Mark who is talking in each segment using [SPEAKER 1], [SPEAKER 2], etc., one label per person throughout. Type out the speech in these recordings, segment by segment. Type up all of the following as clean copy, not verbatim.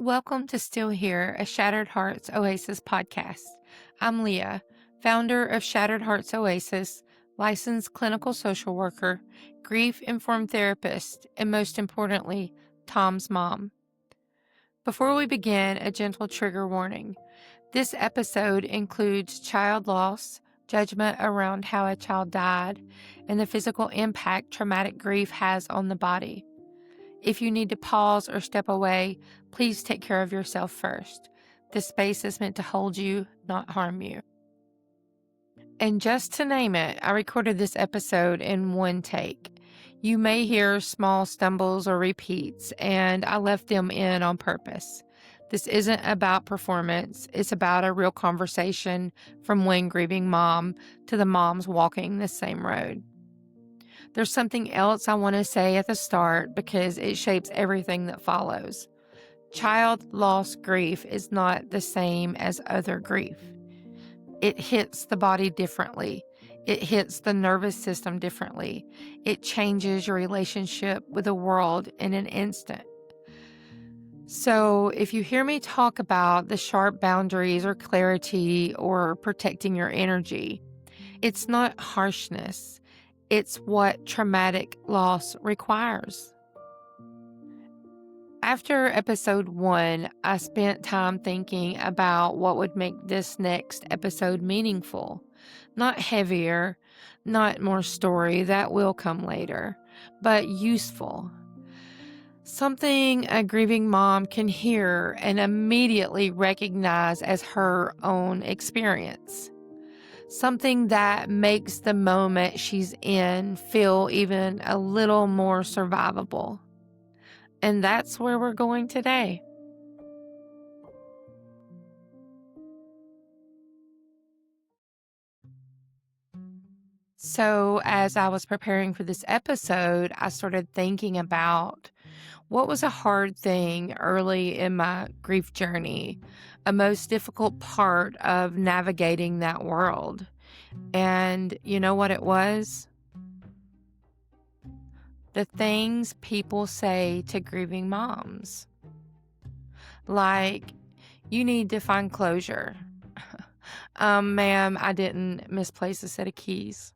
[SPEAKER 1] Welcome to Still Here, a Shattered Hearts Oasis podcast. I'm Leah, founder of Shattered Hearts Oasis, licensed clinical social worker, grief-informed therapist, and most importantly, Tom's mom. Before we begin, a gentle trigger warning. This episode includes child loss, judgment around how a child died, and the physical impact traumatic grief has on the body. If you need to pause or step away, please take care of yourself first. This space is meant to hold you, not harm you. And just to name it, I recorded this episode in one take. You may hear small stumbles or repeats, and I left them in on purpose. This isn't about performance. It's about a real conversation from one grieving mom to the moms walking the same road. There's something else I want to say at the start because it shapes everything that follows. Child loss grief is not the same as other grief. It hits the body differently. It hits the nervous system differently. It changes your relationship with the world in an instant. So if you hear me talk about the sharp boundaries or clarity or protecting your energy, it's not harshness. It's what traumatic loss requires. After episode 1, I spent time thinking about what would make this next episode meaningful. Not heavier, not more story, that will come later, but useful. Something a grieving mom can hear and immediately recognize as her own experience. Something that makes the moment she's in feel even a little more survivable. And that's where we're going today. So, as I was preparing for this episode, I started thinking about what was a hard thing early in my grief journey, a most difficult part of navigating that world. And you know what it was? The things people say to grieving moms. Like, you need to find closure. Ma'am, I didn't misplace a set of keys.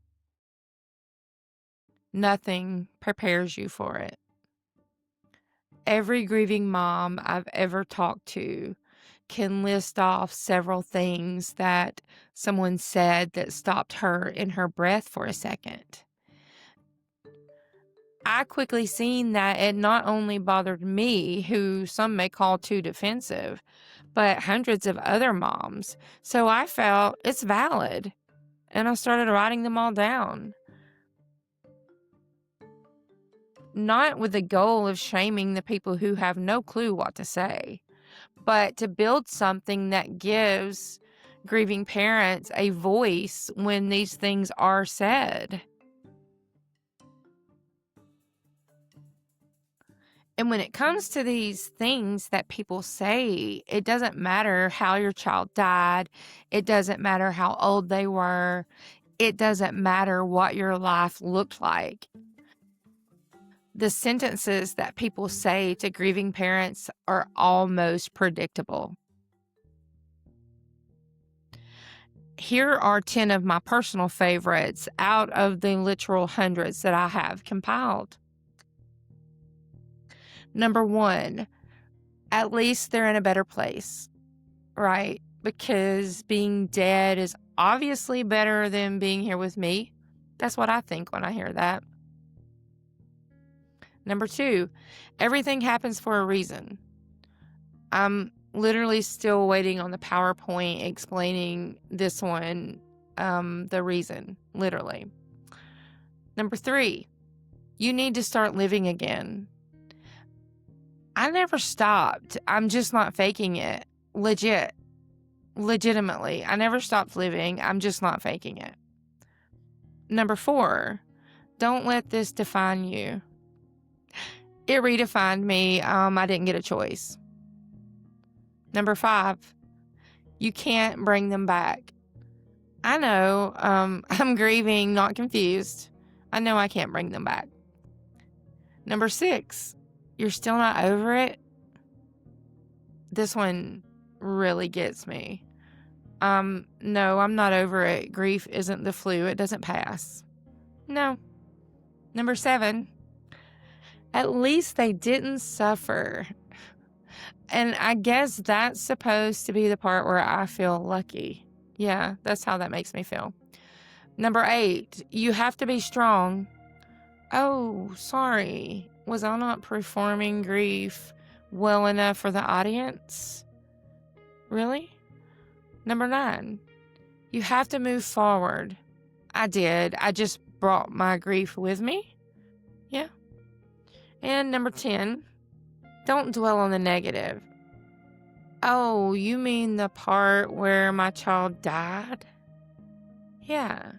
[SPEAKER 1] Nothing prepares you for it. Every grieving mom I've ever talked to can list off several things that someone said that stopped her in her breath for a second. I quickly seen that it not only bothered me, who some may call too defensive, but hundreds of other moms. So I felt it's valid, and I started writing them all down. Not with the goal of shaming the people who have no clue what to say, but to build something that gives grieving parents a voice when these things are said. And when it comes to these things that people say, it doesn't matter how your child died. It doesn't matter how old they were. It doesn't matter what your life looked like. The sentences that people say to grieving parents are almost predictable. Here are 10 of my personal favorites out of the literal hundreds that I have compiled. Number 1, at least they're in a better place, right? Because being dead is obviously better than being here with me. That's what I think when I hear that. Number 2, everything happens for a reason. I'm literally still waiting on the PowerPoint explaining this one, the reason, literally. Number 3, you need to start living again. I never stopped. I'm just not faking it. Legitimately. I never stopped living. I'm just not faking it. Number 4, don't let this define you. It redefined me. I didn't get a choice. Number 5, you can't bring them back. I know. I'm grieving, not confused. I know I can't bring them back. Number 6, you're still not over it? This one really gets me. No, I'm not over it. Grief isn't the flu. It doesn't pass. No. Number 7, at least they didn't suffer. And I guess that's supposed to be the part where I feel lucky. Yeah, that's how that makes me feel. Number 8, you have to be strong. Oh, sorry. Was I not performing grief well enough for the audience? Really? Number 9, you have to move forward. I did. I just brought my grief with me. Yeah. And number 10, don't dwell on the negative. Oh, you mean the part where my child died? Yeah.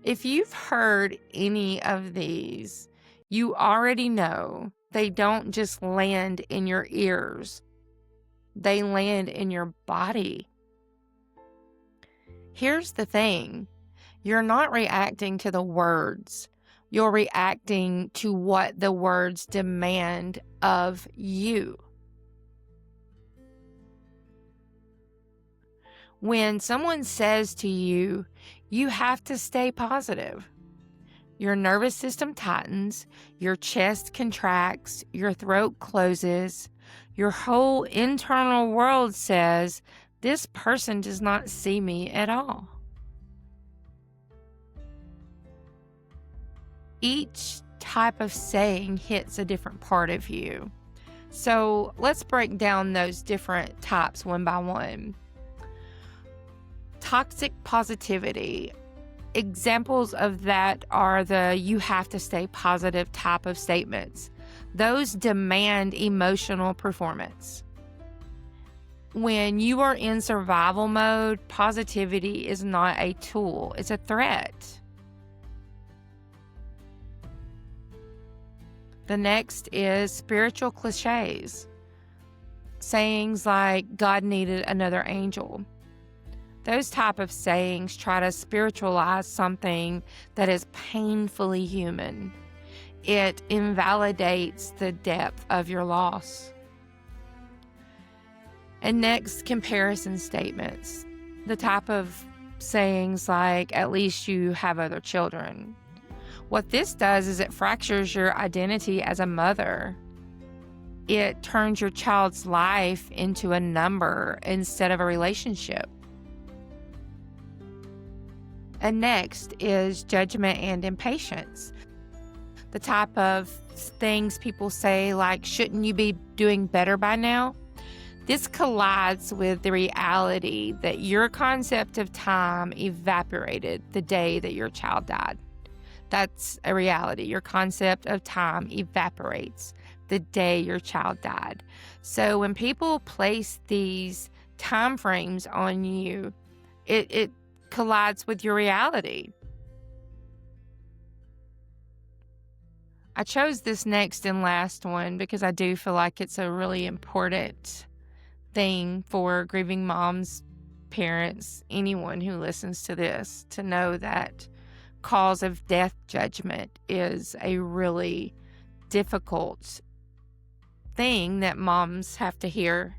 [SPEAKER 1] If you've heard any of these, you already know they don't just land in your ears. They land in your body. Here's the thing. You're not reacting to the words. You're reacting to what the words demand of you. When someone says to you, you have to stay positive, your nervous system tightens, your chest contracts, your throat closes, your whole internal world says, this person does not see me at all. Each type of saying hits a different part of you. So let's break down those different types one by one. Toxic positivity. Examples of that are the you have to stay positive type of statements. Those demand emotional performance. When you are in survival mode, positivity is not a tool, it's a threat. The next is spiritual cliches. Sayings like, God needed another angel. Those type of sayings try to spiritualize something that is painfully human. It invalidates the depth of your loss. And next, comparison statements. The type of sayings like, at least you have other children. What this does is it fractures your identity as a mother. It turns your child's life into a number instead of a relationship. And next is judgment and impatience. The type of things people say like, shouldn't you be doing better by now? This collides with the reality that your concept of time evaporated the day that your child died. That's a reality. Your concept of time evaporates the day your child died. So when people place these time frames on you, it collides with your reality. I chose this next and last one because I do feel like it's a really important thing for grieving moms, parents, anyone who listens to this to know that cause of death judgment is a really difficult thing that moms have to hear.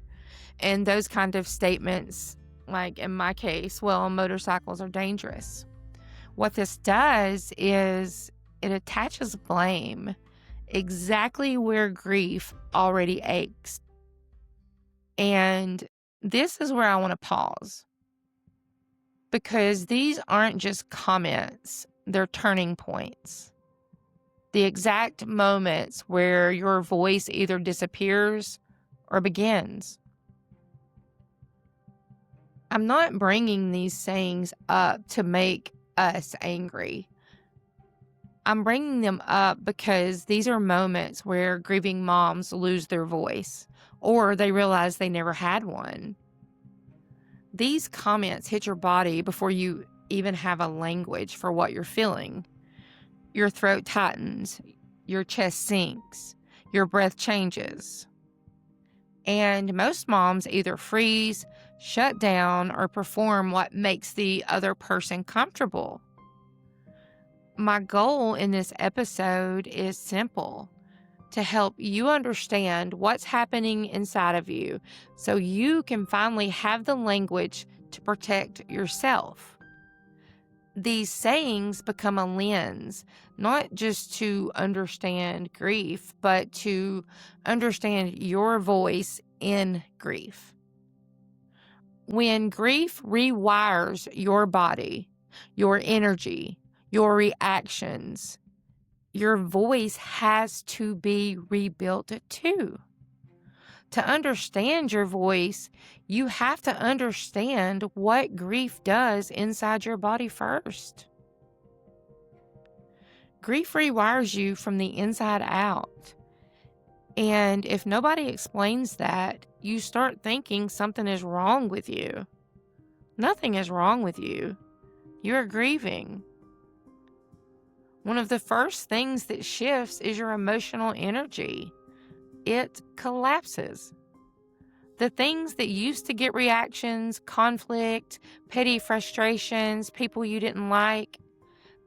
[SPEAKER 1] And those kind of statements, like in my case, well, motorcycles are dangerous. What this does is it attaches blame exactly where grief already aches. And this is where I want to pause, because these aren't just comments, they're turning points. The exact moments where your voice either disappears or begins. I'm not bringing these sayings up to make us angry. I'm bringing them up because these are moments where grieving moms lose their voice or they realize they never had one. These comments hit your body before you even have a language for what you're feeling. Your throat tightens, your chest sinks, your breath changes. And most moms either freeze, shut down, or perform what makes the other person comfortable. My goal in this episode is simple. to help you understand what's happening inside of you so you can finally have the language to protect yourself. These sayings become a lens, not just to understand grief, but to understand your voice in grief. When grief rewires your body, your energy, your reactions, your voice has to be rebuilt too. To understand your voice, you have to understand what grief does inside your body first. Grief rewires you from the inside out. And if nobody explains that, you start thinking something is wrong with you. Nothing is wrong with you. You're grieving. One of the first things that shifts is your emotional energy. It collapses. The things that used to get reactions, conflict, petty frustrations, people you didn't like,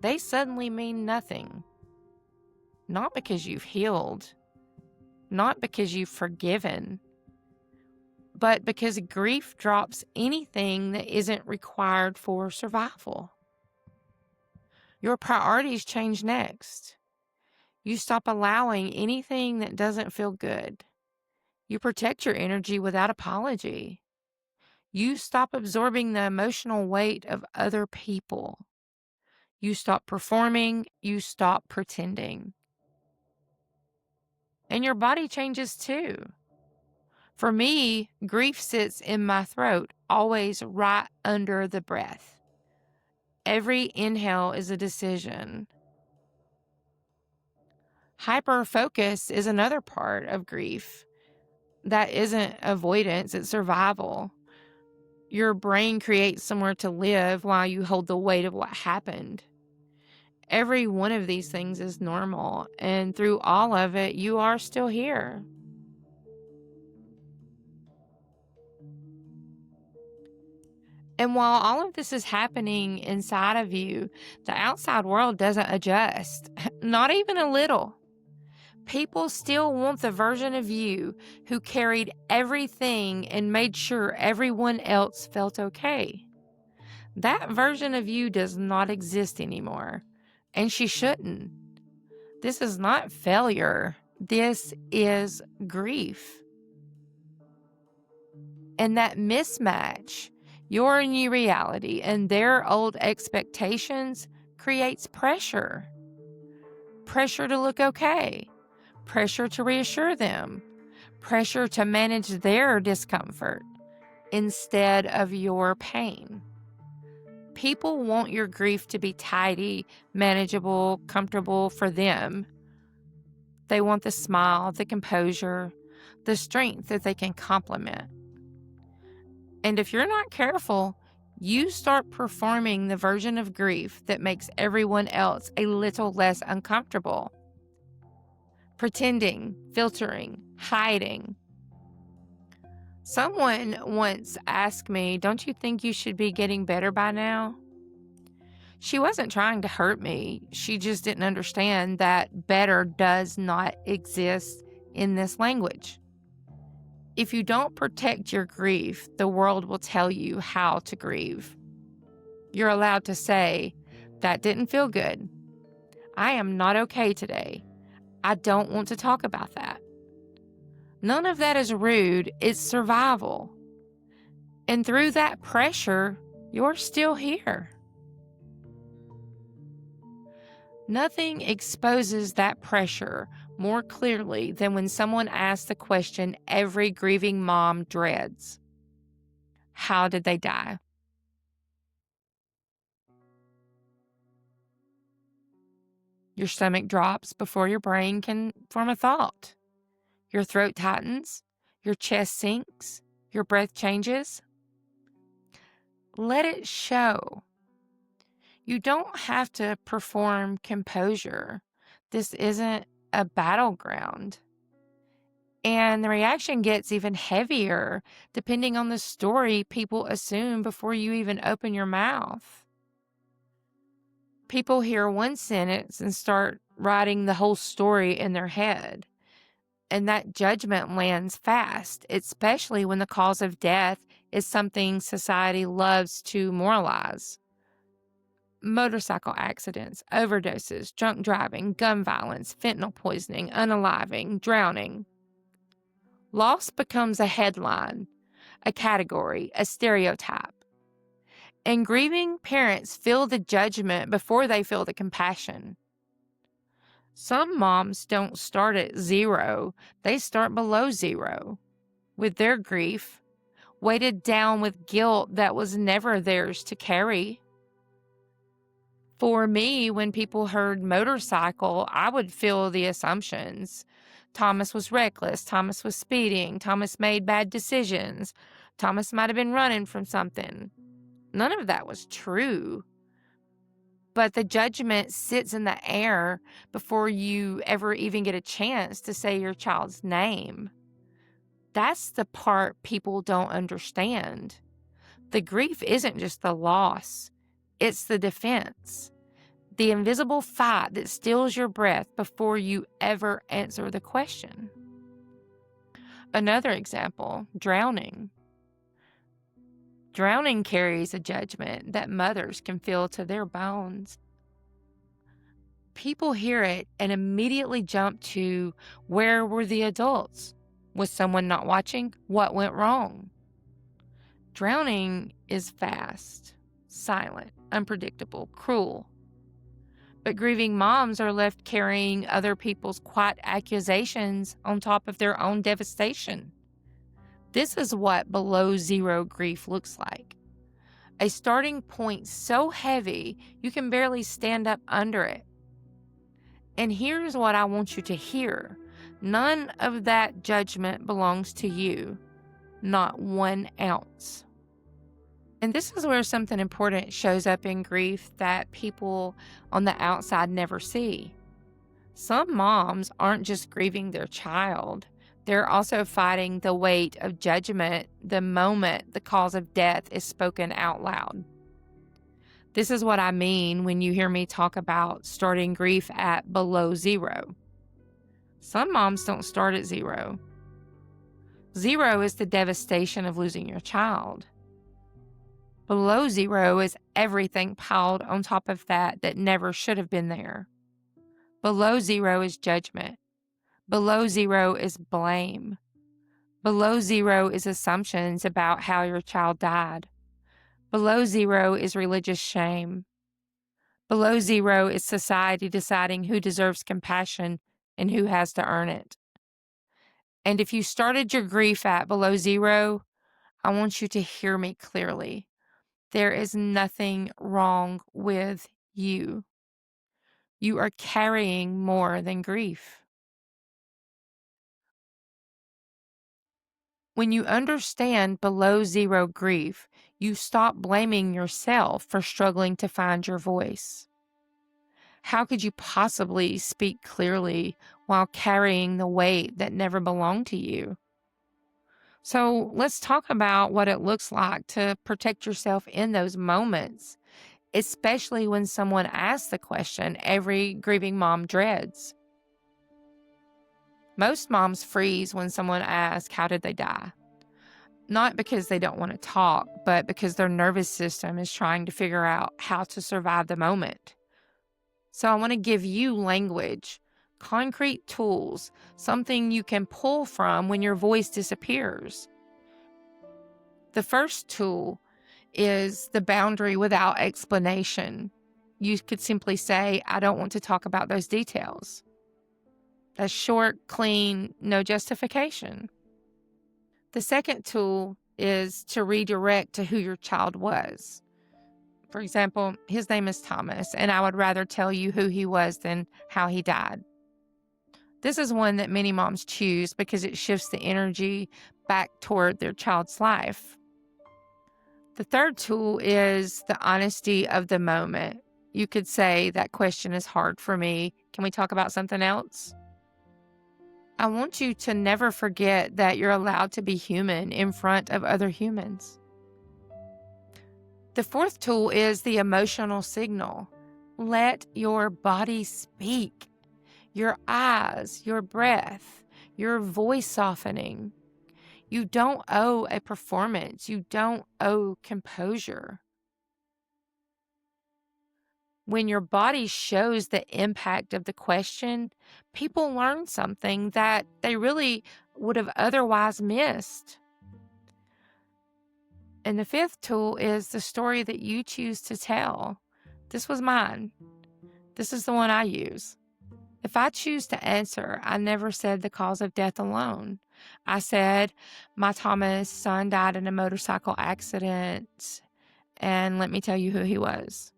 [SPEAKER 1] they suddenly mean nothing. Not because you've healed, not because you've forgiven, but because grief drops anything that isn't required for survival. Your priorities change next. You stop allowing anything that doesn't feel good. You protect your energy without apology. You stop absorbing the emotional weight of other people. You stop performing. You stop pretending. And your body changes too. For me, grief sits in my throat, always right under the breath. Every inhale is a decision. Hyperfocus is another part of grief. That isn't avoidance, it's survival. Your brain creates somewhere to live while you hold the weight of what happened. Every one of these things is normal, and through all of it, you are still here. And while all of this is happening inside of you, the outside world doesn't adjust, not even a little. People still want the version of you who carried everything and made sure everyone else felt okay. That version of you does not exist anymore, and she shouldn't. This is not failure. This is grief. And that mismatch, your new reality and their old expectations, creates pressure. Pressure to look okay. Pressure to reassure them, pressure to manage their discomfort instead of your pain. People want your grief to be tidy, manageable, comfortable for them. They want the smile, the composure, the strength that they can complement. And if you're not careful, you start performing the version of grief that makes everyone else a little less uncomfortable. Pretending, filtering, hiding. Someone once asked me, "Don't you think you should be getting better by now?" She wasn't trying to hurt me. She just didn't understand that better does not exist in this language. If you don't protect your grief, the world will tell you how to grieve. You're allowed to say, "That didn't feel good. I am not okay today. I don't want to talk about that." None of that is rude, it's survival. And through that pressure, you're still here. Nothing exposes that pressure more clearly than when someone asks the question every grieving mom dreads. How did they die? Your stomach drops before your brain can form a thought. Your throat tightens, your chest sinks, your breath changes. Let it show. You don't have to perform composure. This isn't a battleground. And the reaction gets even heavier depending on the story people assume before you even open your mouth. People hear one sentence and start writing the whole story in their head. And that judgment lands fast, especially when the cause of death is something society loves to moralize. Motorcycle accidents, overdoses, drunk driving, gun violence, fentanyl poisoning, unaliving, drowning. Loss becomes a headline, a category, a stereotype. And grieving parents feel the judgment before they feel the compassion. Some moms don't start at 0, they start below 0 with their grief, weighted down with guilt that was never theirs to carry. For me, when people heard motorcycle, I would feel the assumptions. Thomas was reckless. Thomas was speeding. Thomas made bad decisions. Thomas might have been running from something. None of that was true. But the judgment sits in the air before you ever even get a chance to say your child's name. That's the part people don't understand. The grief isn't just the loss, it's the defense. The invisible fight that steals your breath before you ever answer the question. Another example, drowning. Drowning carries a judgment that mothers can feel to their bones. People hear it and immediately jump to, where were the adults? Was someone not watching? What went wrong? Drowning is fast, silent, unpredictable, cruel. But grieving moms are left carrying other people's quiet accusations on top of their own devastation. This is what below 0 grief looks like. A starting point so heavy you can barely stand up under it. And here's what I want you to hear. None of that judgment belongs to you, not 1 ounce. And this is where something important shows up in grief that people on the outside never see. Some moms aren't just grieving their child, they're also fighting the weight of judgment the moment the cause of death is spoken out loud. This is what I mean when you hear me talk about starting grief at below 0. Some moms don't start at 0. 0 is the devastation of losing your child. Below 0 is everything piled on top of that never should have been there. Below 0 is judgment. Below 0 is blame. Below 0 is assumptions about how your child died. Below 0 is religious shame. Below 0 is society deciding who deserves compassion and who has to earn it. And if you started your grief at below 0, I want you to hear me clearly. There is nothing wrong with you. You are carrying more than grief. When you understand below 0 grief, you stop blaming yourself for struggling to find your voice. How could you possibly speak clearly while carrying the weight that never belonged to you? So let's talk about what it looks like to protect yourself in those moments, especially when someone asks the question every grieving mom dreads. Most moms freeze when someone asks, how did they die? Not because they don't want to talk, but because their nervous system is trying to figure out how to survive the moment. So I want to give you language, concrete tools, something you can pull from when your voice disappears. The first tool is the boundary without explanation. You could simply say, I don't want to talk about those details. That's short, clean, no justification. The second tool is to redirect to who your child was. For example, his name is Thomas, and I would rather tell you who he was than how he died. This is one that many moms choose because it shifts the energy back toward their child's life. The third tool is the honesty of the moment. You could say, that question is hard for me. Can we talk about something else? I want you to never forget that you're allowed to be human in front of other humans. The fourth tool is the emotional signal. Let your body speak. Your eyes, your breath, your voice softening. You don't owe a performance. You don't owe composure. When your body shows the impact of the question, people learn something that they really would have otherwise missed. And the fifth tool is the story that you choose to tell. This was mine. This is the one I use. If I choose to answer, I never said the cause of death alone. I said, my Thomas son died in a motorcycle accident, and let me tell you who he was.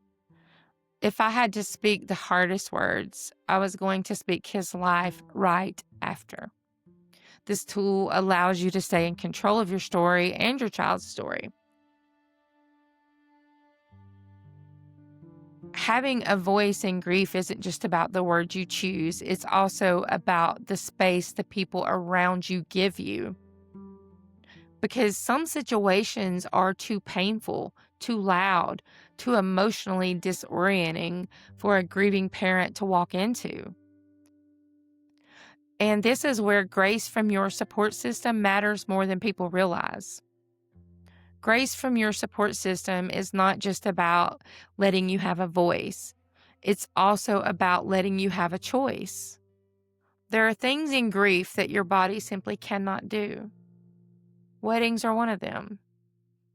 [SPEAKER 1] If I had to speak the hardest words, I was going to speak his life right after. This tool allows you to stay in control of your story and your child's story. Having a voice in grief isn't just about the words you choose, it's also about the space the people around you give you. Because some situations are too painful, too loud, too emotionally disorienting for a grieving parent to walk into. And this is where grace from your support system matters more than people realize. Grace from your support system is not just about letting you have a voice. It's also about letting you have a choice. There are things in grief that your body simply cannot do. Weddings are one of them.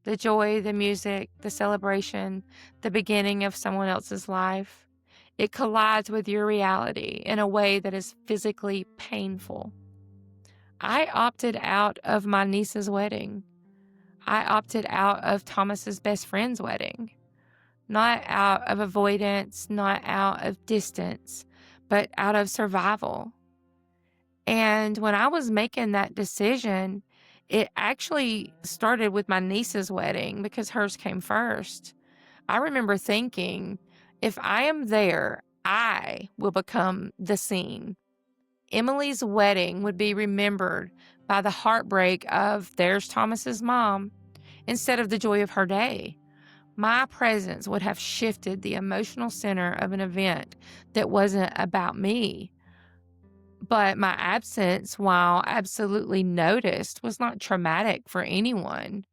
[SPEAKER 1] The joy, the music, the celebration, the beginning of someone else's life. It collides with your reality in a way that is physically painful. I opted out of my niece's wedding. I opted out of Thomas's best friend's wedding. Not out of avoidance, not out of distance, but out of survival. And when I was making that decision, it actually started with my niece's wedding because hers came first. I remember thinking, if I am there, I will become the scene. Emily's wedding would be remembered by the heartbreak of there's Thomas's mom instead of the joy of her day. My presence would have shifted the emotional center of an event that wasn't about me. But my absence, while absolutely noticed, was not traumatic for anyone.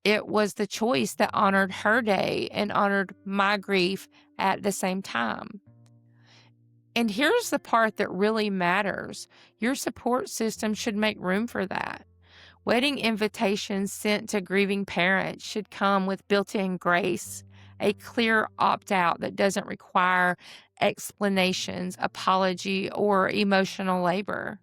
[SPEAKER 1] It was the choice that honored her day and honored my grief at the same time. And here's the part that really matters. Your support system should make room for that. Wedding invitations sent to grieving parents should come with built-in grace, a clear opt-out that doesn't require explanations, apology, or emotional labor.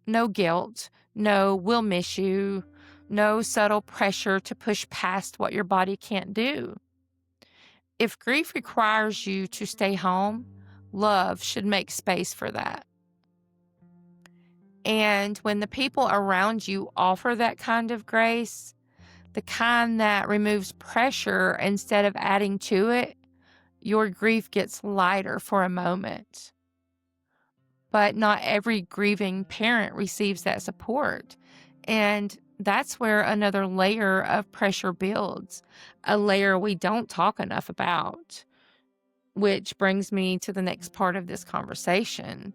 [SPEAKER 1] No guilt, no we'll miss you, no subtle pressure to push past what your body can't do. If grief requires you to stay home, love should make space for that. And when the people around you offer that kind of grace, the kind that removes pressure instead of adding to it, your grief gets lighter for a moment. But not every grieving parent receives that support. And that's where another layer of pressure builds, a layer we don't talk enough about, which brings me to the next part of this conversation.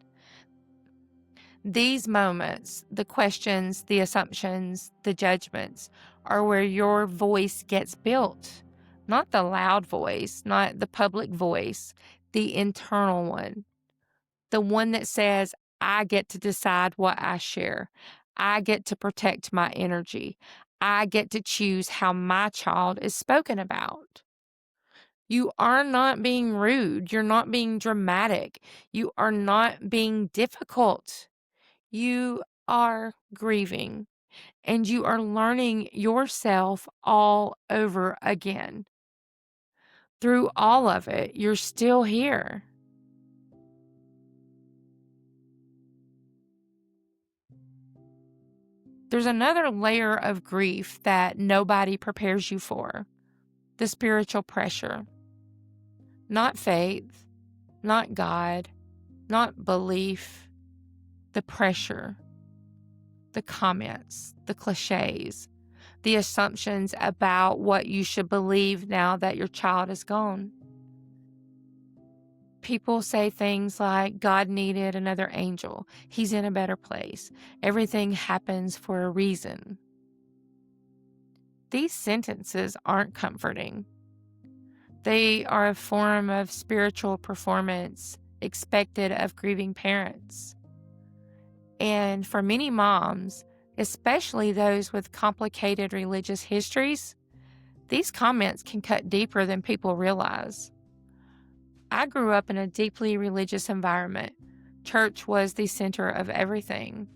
[SPEAKER 1] These moments, the questions, the assumptions, the judgments, are where your voice gets built. Not the loud voice, not the public voice, the internal one. The one that says, I get to decide what I share. I get to protect my energy. I get to choose how my child is spoken about. You are not being rude. You're not being dramatic. You are not being difficult. You are grieving, and you are learning yourself all over again. Through all of it, you're still here. There's another layer of grief that nobody prepares you for, the spiritual pressure. Not faith, not God, not belief, the pressure, the comments, the cliches, the assumptions about what you should believe now that your child is gone. People say things like, God needed another angel. He's in a better place. Everything happens for a reason. These sentences aren't comforting. They are a form of spiritual performance expected of grieving parents. And for many moms, especially those with complicated religious histories, these comments can cut deeper than people realize. I grew up in a deeply religious environment. Church was the center of everything.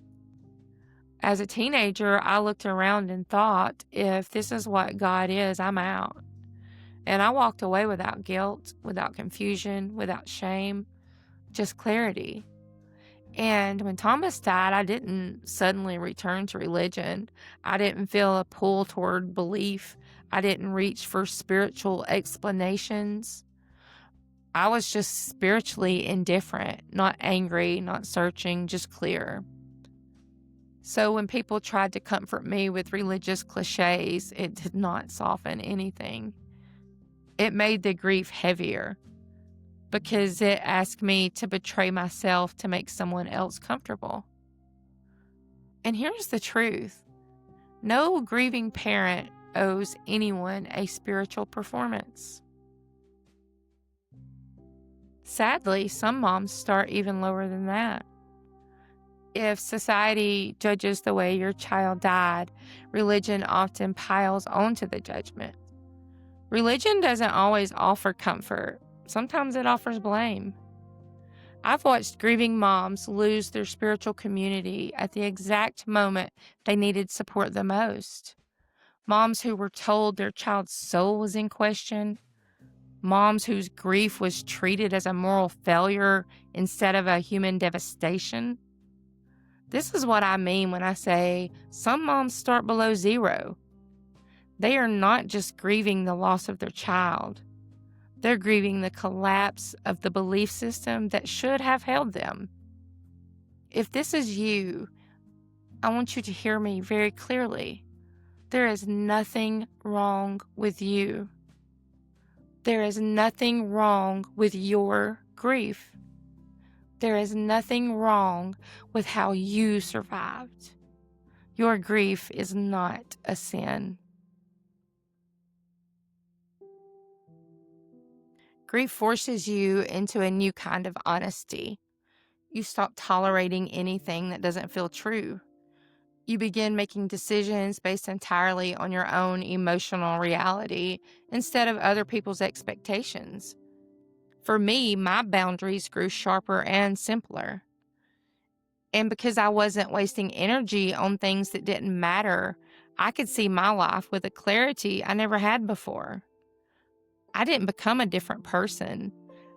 [SPEAKER 1] As a teenager, I looked around and thought, if this is what God is, I'm out. And I walked away without guilt, without confusion, without shame, just clarity. And when Thomas died, I didn't suddenly return to religion. I didn't feel a pull toward belief. I didn't reach for spiritual explanations. I was just spiritually indifferent, not angry, not searching, just clear. So when people tried to comfort me with religious cliches, it did not soften anything. It made the grief heavier because it asked me to betray myself to make someone else comfortable. And here's the truth. No grieving parent owes anyone a spiritual performance. Sadly, some moms start even lower than that. If society judges the way your child died, religion often piles onto the judgment. Religion doesn't always offer comfort. Sometimes it offers blame. I've watched grieving moms lose their spiritual community at the exact moment they needed support the most. Moms who were told their child's soul was in question. Moms whose grief was treated as a moral failure instead of a human devastation. This is what I mean when I say some moms start below zero. They are not just grieving the loss of their child. They're grieving the collapse of the belief system that should have held them. If this is you, I want you to hear me very clearly. There is nothing wrong with you. There is nothing wrong with your grief. There is nothing wrong with how you survived. Your grief is not a sin. Grief forces you into a new kind of honesty. You stop tolerating anything that doesn't feel true. You begin making decisions based entirely on your own emotional reality instead of other people's expectations. For me, my boundaries grew sharper and simpler. And because I wasn't wasting energy on things that didn't matter, I could see my life with a clarity I never had before. I didn't become a different person.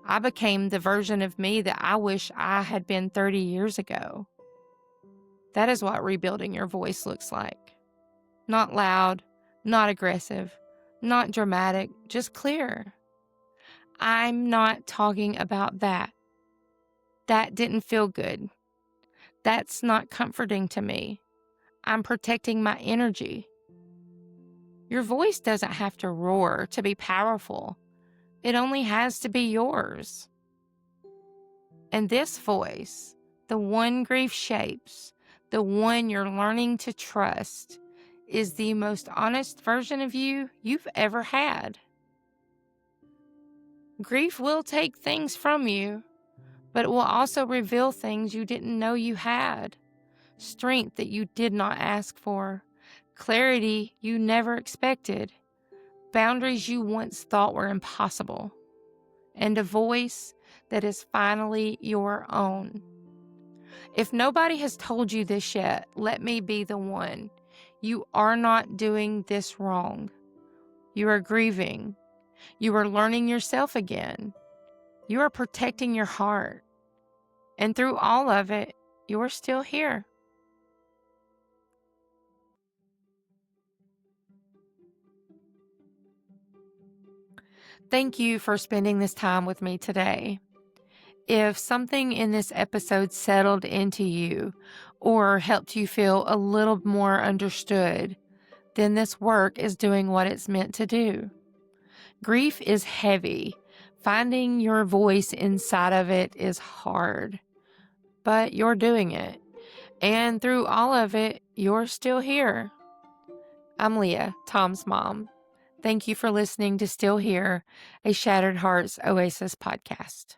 [SPEAKER 1] I became the version of me that I wish I had been 30 years ago. That is what rebuilding your voice looks like. Not loud, not aggressive, not dramatic, just clear. I'm not talking about that. That didn't feel good. That's not comforting to me. I'm protecting my energy. Your voice doesn't have to roar to be powerful. It only has to be yours. And this voice, the one grief shapes, the one you're learning to trust, is the most honest version of you you've ever had. Grief will take things from you, but it will also reveal things you didn't know you had, strength that you did not ask for, clarity you never expected, boundaries you once thought were impossible, and a voice that is finally your own. If nobody has told you this yet, let me be the one. You are not doing this wrong. You are grieving. You are learning yourself again. You are protecting your heart. And through all of it, you're still here. Thank you for spending this time with me today. If something in this episode settled into you or helped you feel a little more understood, then this work is doing what it's meant to do. Grief is heavy. Finding your voice inside of it is hard, but you're doing it. And through all of it, you're still here. I'm Leah, Tom's mom. Thank you for listening to Still Here, a Shattered Hearts Oasis podcast.